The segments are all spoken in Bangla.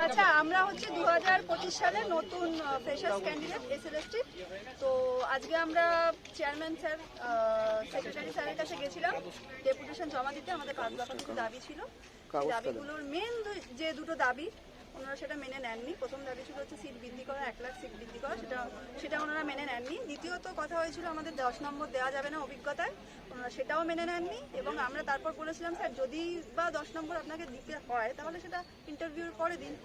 আচ্ছা, আমরা হচ্ছে 2025 সালে নতুন ফ্রেশার্স ক্যান্ডিডেট এসএলএসটি। তো আজকে আমরা চেয়ারম্যান স্যার, সেক্রেটারি স্যারের কাছে গেছিলাম ডেপুটেশন জমা দিতে। আমাদের 5 দফা কিছু দাবি ছিল। দাবিগুলোর মেন যে দুটো দাবি ওনারা সেটা মেনে নেননি। প্রথম দাবি ছিল হচ্ছে সিট বৃদ্ধি করা, 1 লাখ সিট বৃদ্ধি করা, সেটা ওনারা মেনে নেননি। দ্বিতীয়ত কথা হয়েছিল আমাদের 10 নম্বর দেওয়া যাবে না অভিজ্ঞতায়, ওনারা সেটাও মেনে নেননি। এবং আমরা তারপর বলেছিলাম স্যার যদি বা 10 নম্বর আপনাকে দিতে হয় তাহলে সেটা ইন্টারভিউর পরে দিন।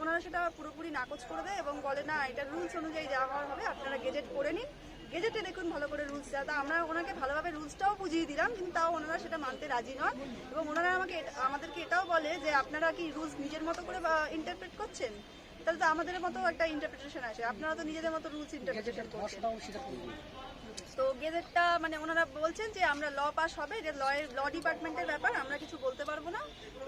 ওনারা সেটা পুরোপুরি নাকচ করে দেয় এবং বলে না, এটা রুলস অনুযায়ী যাওয়া হবে, আপনারা গেজেট করে নিন, গেজেটে দেখুন ভালো করে রুলস যা। তা আমরা ওনাকে ভালোভাবে রুলসটাও বুঝিয়ে দিলাম, কিন্তু তাও ওনারা সেটা মানতে রাজি নন। এবং ওনারা আমাদেরকে এটাও বলে যে আপনারা কি রুলস নিজের মতো করে ইন্টারপ্রেট করছেন, তাহলে তো আমাদের মতো একটা ইন্টারপ্রিটেশন আসে, আপনারা তো নিজেদের মতো রুলস ইন্টারপ্রিটেশন করছেন। তো গেজেটটা মানে ওনারা বলছেন যে আমরা ল পাস হবে, যে ল ডিপার্টমেন্টের ব্যাপার, আমরা কিছু বলতে পারবো না।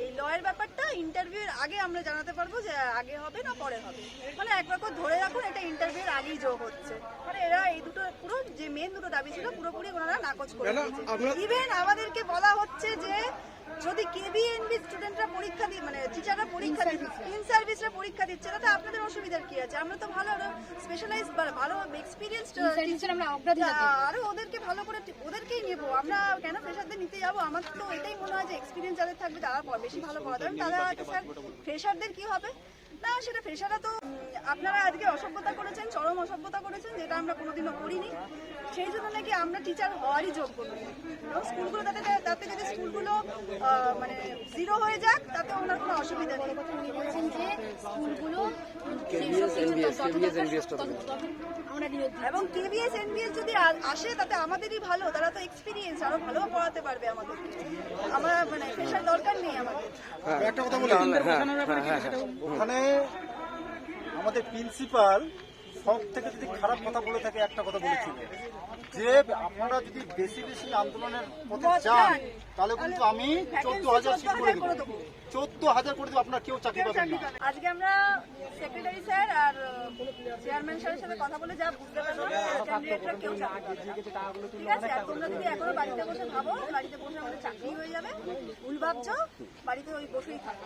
এই লয়ের ব্যাপারটা ইন্টারভিউর আগে আমরা জানাতে পারবো যে আগে হবে না পরে হবে। মানে একরকম ধরে রাখুন এটা ইন্টারভিউর আগেই যোগ হচ্ছে। মানে এরা এই দুটো পুরো যে মেন দুটো দাবি ছিল পুরোপুরি ওনারা নাকচ করে দিয়েছে। ইভেন আমাদেরকে বলা হচ্ছে যে যদি কেবিএনবি স্টুডেন্টরা পরীক্ষা দিয়ে, মানে টিচাররা পরীক্ষা দিচ্ছে, ইন সার্ভিসরা পরীক্ষা দিচ্ছে, তাতে আপনাদের অসুবিধার কি আছে? আমরা তো ভালো স্পেশালাইজ ভালো এক্সপিরিয়েন্সড টিচার, আমরা আরো ওদেরকে ভালো করে ওদেরকেই নেব। আমরা কেন ফ্রেশারদের নিতে যাবো? আমার তো এটাই মনে হয় যে এক্সপিরিয়েন্স যাদের থাকবে তারা বেশি ভালো পড়াতে পারবে। তারা হয়তো স্যার ফ্রেশারদের কি হবে না, সেটা ফ্রেশাররা তো আপনারা আজকে অসভ্যতা করেছেন, চরম অসভ্যতা করেছেন, যেটা আমরা কোনোদিনও করিনি। সেই জন্য নাকি আমরা টিচার হওয়ারই যোগ্য নই। স্কুলগুলো তাতে যদি স্কুলগুলো মানে জিরো হয়ে যাক তাতে ওনার কোনো অসুবিধা নেই। বলছেন যে স্কুলগুলো এবং কেবিএস এনবিএস যদি আসে তাতে আমাদেরই ভালো, তারা তো এক্সপিরিয়েন্স, আরো ভালো পড়াতে পারবে আমাদেরকে। আমরা মানে ফ্রেশার দরকার নেই আমাদের। একটা কথা বলি, ওখানে আমাদের প্রিন্সিপাল সব থেকে যদি খারাপ কথা বলে থাকে একটা কথা বলেছিল যে আপনারা যদি বেশি বেশি আন্দোলনের পথে যান তাহলে কিন্তু আমি 14,000 সিট করে দেবো, 14,000 করে দেবো, আপনারা কেউ চাকরি পাবেন না। আজকে আমরা সেক্রেটারি স্যার আর চেয়ারম্যান স্যারের সাথে কথা বলে যা বুঝতে পারলাম ক্যান্ডিডেটরা কেউ চাকরি পাবে না। ঠিক আছে, আর তোমরা যদি এখনো বাড়িতে বসে ভাবো বাড়িতে বসে আমাদের চাকরি হয়ে যাবে, ভুল ভাবছো, বাড়িতে ওই বসেই থাকো।